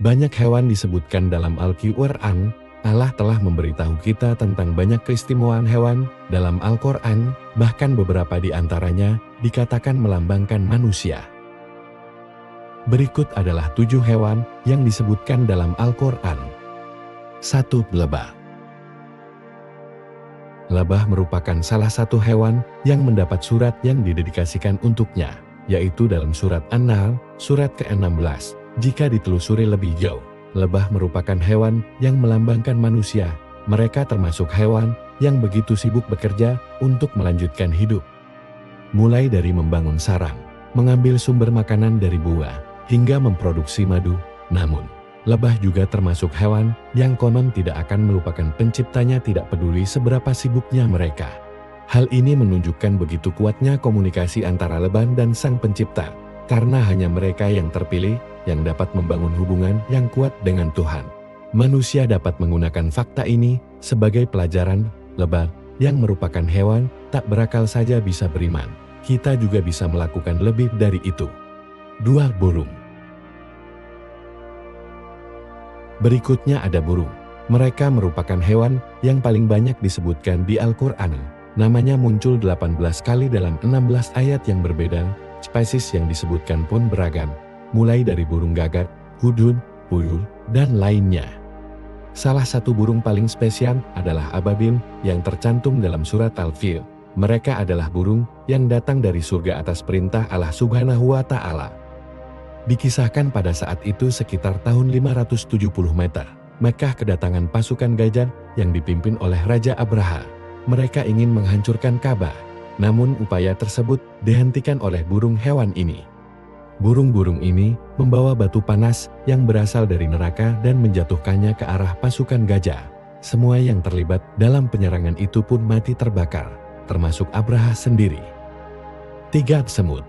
Banyak hewan disebutkan dalam Al-Quran. Allah telah memberitahu kita tentang banyak keistimewaan hewan dalam Al-Quran, bahkan beberapa di antaranya dikatakan melambangkan manusia. Berikut adalah 7 hewan yang disebutkan dalam Al-Quran. 1. Lebah. Lebah merupakan salah satu hewan yang mendapat surat yang didedikasikan untuknya, yaitu dalam surat An-Nahl, surat ke-16. Jika ditelusuri lebih jauh, lebah merupakan hewan yang melambangkan manusia. Mereka termasuk hewan yang begitu sibuk bekerja untuk melanjutkan hidup. Mulai dari membangun sarang, mengambil sumber makanan dari buah, hingga memproduksi madu. Namun, lebah juga termasuk hewan yang konon tidak akan melupakan penciptanya tidak peduli seberapa sibuknya mereka. Hal ini menunjukkan begitu kuatnya komunikasi antara lebah dan sang pencipta, karena hanya mereka yang terpilih yang dapat membangun hubungan yang kuat dengan Tuhan. Manusia dapat menggunakan fakta ini sebagai pelajaran. Lebah yang merupakan hewan tak berakal saja bisa beriman. Kita juga bisa melakukan lebih dari itu. 2. Burung. Berikutnya ada burung. Mereka merupakan hewan yang paling banyak disebutkan di Al-Quran. Namanya muncul 18 kali dalam 16 ayat yang berbeda. Spesies yang disebutkan pun beragam, mulai dari burung gagak, hudhud, puyuh, dan lainnya. Salah satu burung paling spesial adalah ababil yang tercantum dalam surat Al-Fil. Mereka adalah burung yang datang dari surga atas perintah Allah Subhanahu wa Ta'ala. Dikisahkan pada saat itu sekitar tahun 570 meter, Mekkah kedatangan pasukan gajah yang dipimpin oleh Raja Abraha. Mereka ingin menghancurkan Ka'bah, namun upaya tersebut dihentikan oleh burung hewan ini. Burung-burung ini membawa batu panas yang berasal dari neraka dan menjatuhkannya ke arah pasukan gajah. Semua yang terlibat dalam penyerangan itu pun mati terbakar, termasuk Abraha sendiri. 3. Semut.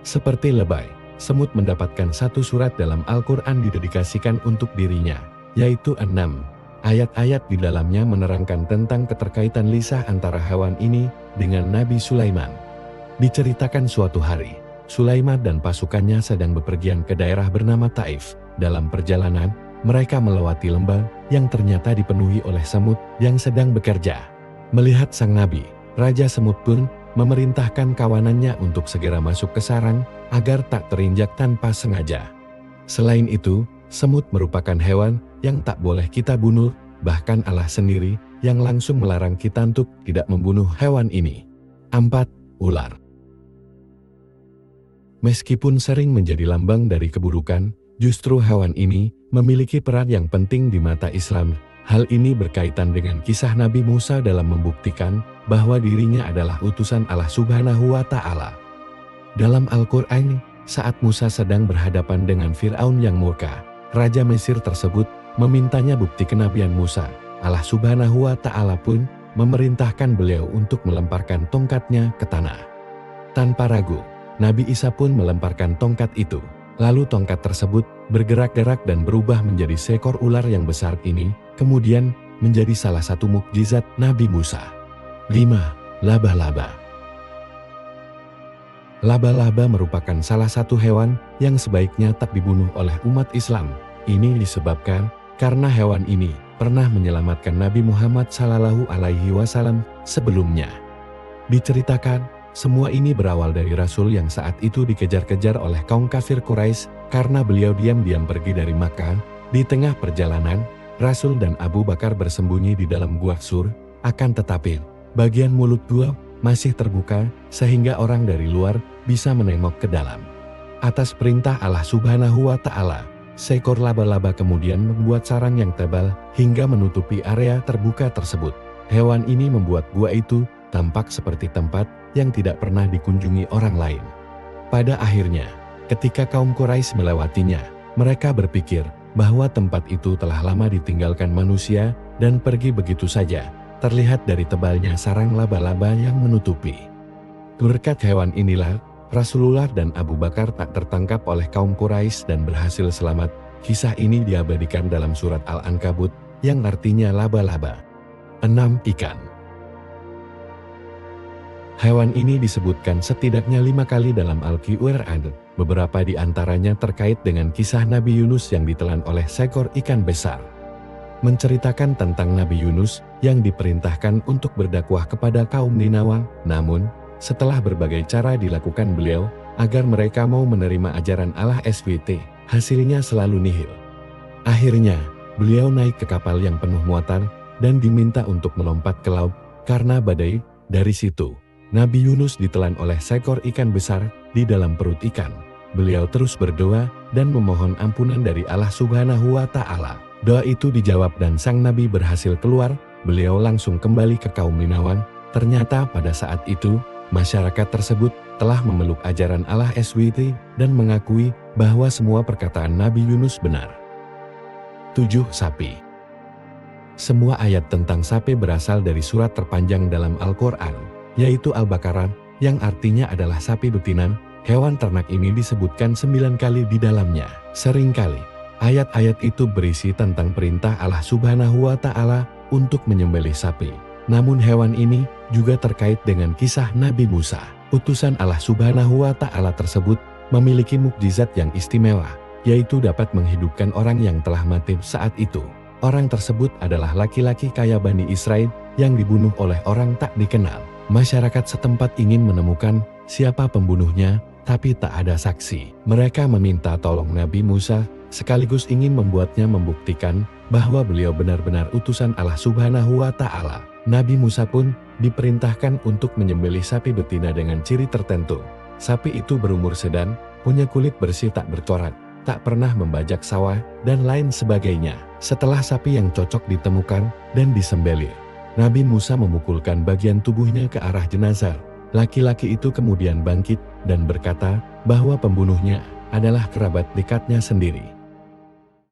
Seperti lebah, semut mendapatkan satu surat dalam Al-Quran didedikasikan untuk dirinya, yaitu 6. Ayat-ayat di dalamnya menerangkan tentang keterkaitan lisan antara hewan ini dengan Nabi Sulaiman. Diceritakan suatu hari, Sulaiman dan pasukannya sedang bepergian ke daerah bernama Taif. Dalam perjalanan, mereka melewati lembah yang ternyata dipenuhi oleh semut yang sedang bekerja. Melihat sang nabi, Raja Semut pun memerintahkan kawanannya untuk segera masuk ke sarang agar tak terinjak tanpa sengaja. Selain itu, semut merupakan hewan yang tak boleh kita bunuh, bahkan Allah sendiri yang langsung melarang kita untuk tidak membunuh hewan ini. 4. Ular. Meskipun sering menjadi lambang dari keburukan, justru hewan ini memiliki peran yang penting di mata Islam. Hal ini berkaitan dengan kisah Nabi Musa dalam membuktikan bahwa dirinya adalah utusan Allah Subhanahu wa Ta'ala. Dalam Al-Quran, saat Musa sedang berhadapan dengan Fir'aun yang murka, Raja Mesir tersebut memintanya bukti kenabian Musa. Allah Subhanahu wa Ta'ala pun memerintahkan beliau untuk melemparkan tongkatnya ke tanah. Tanpa ragu, Nabi Isa pun melemparkan tongkat itu. Lalu tongkat tersebut bergerak-gerak dan berubah menjadi seekor ular yang besar ini, kemudian menjadi salah satu mukjizat Nabi Musa. 5. Laba-laba. Laba-laba merupakan salah satu hewan yang sebaiknya tak dibunuh oleh umat Islam. Ini disebabkan karena hewan ini pernah menyelamatkan Nabi Muhammad SAW sebelumnya. Diceritakan, semua ini berawal dari Rasul yang saat itu dikejar-kejar oleh kaum kafir Quraisy karena beliau diam-diam pergi dari Makkah. Di tengah perjalanan, Rasul dan Abu Bakar bersembunyi di dalam gua Sur, akan tetapi bagian mulut gua masih terbuka sehingga orang dari luar bisa menengok ke dalam. Atas perintah Allah Subhanahu wa Ta'ala, seekor laba-laba kemudian membuat sarang yang tebal hingga menutupi area terbuka tersebut. Hewan ini membuat gua itu tampak seperti tempat yang tidak pernah dikunjungi orang lain. Pada akhirnya, ketika kaum Quraisy melewatinya, mereka berpikir bahwa tempat itu telah lama ditinggalkan manusia dan pergi begitu saja. Terlihat dari tebalnya sarang laba-laba yang menutupi. Berkat hewan inilah, Rasulullah dan Abu Bakar tak tertangkap oleh kaum Quraisy dan berhasil selamat. Kisah ini diabadikan dalam surat Al-Ankabut yang artinya laba-laba. 6. Ikan. Hewan ini disebutkan setidaknya 5 kali dalam Al-Quran. Beberapa di antaranya terkait dengan kisah Nabi Yunus yang ditelan oleh seekor ikan besar. Menceritakan tentang Nabi Yunus yang diperintahkan untuk berdakwah kepada kaum Ninawa. Namun, setelah berbagai cara dilakukan beliau agar mereka mau menerima ajaran Allah SWT, hasilnya selalu nihil. Akhirnya, beliau naik ke kapal yang penuh muatan dan diminta untuk melompat ke laut karena badai. Dari situ, Nabi Yunus ditelan oleh seekor ikan besar di dalam perut ikan. Beliau terus berdoa dan memohon ampunan dari Allah Subhanahu wa Ta'ala. Doa itu dijawab dan sang Nabi berhasil keluar. Beliau langsung kembali ke kaum Ninawa. Ternyata pada saat itu, masyarakat tersebut telah memeluk ajaran Allah SWT dan mengakui bahwa semua perkataan Nabi Yunus benar. 7. Sapi. Semua ayat tentang sapi berasal dari surat terpanjang dalam Al-Quran, yaitu Al-Baqarah, yang artinya adalah sapi betinan. Hewan ternak ini disebutkan 9 kali di dalamnya. Seringkali, ayat-ayat itu berisi tentang perintah Allah Subhanahu wa Ta'ala untuk menyembelih sapi. Namun hewan ini juga terkait dengan kisah Nabi Musa. Utusan Allah Subhanahu wa Ta'ala tersebut memiliki mukjizat yang istimewa, yaitu dapat menghidupkan orang yang telah mati saat itu. Orang tersebut adalah laki-laki kaya Bani Israel yang dibunuh oleh orang tak dikenal. Masyarakat setempat ingin menemukan siapa pembunuhnya, tapi tak ada saksi. Mereka meminta tolong Nabi Musa, sekaligus ingin membuatnya membuktikan bahwa beliau benar-benar utusan Allah Subhanahu wa Ta'ala. Nabi Musa pun diperintahkan untuk menyembelih sapi betina dengan ciri tertentu. Sapi itu berumur sedang, punya kulit bersih tak bercorak, tak pernah membajak sawah, dan lain sebagainya. Setelah sapi yang cocok ditemukan dan disembelih, Nabi Musa memukulkan bagian tubuhnya ke arah jenazah. Laki-laki itu kemudian bangkit dan berkata bahwa pembunuhnya adalah kerabat dekatnya sendiri.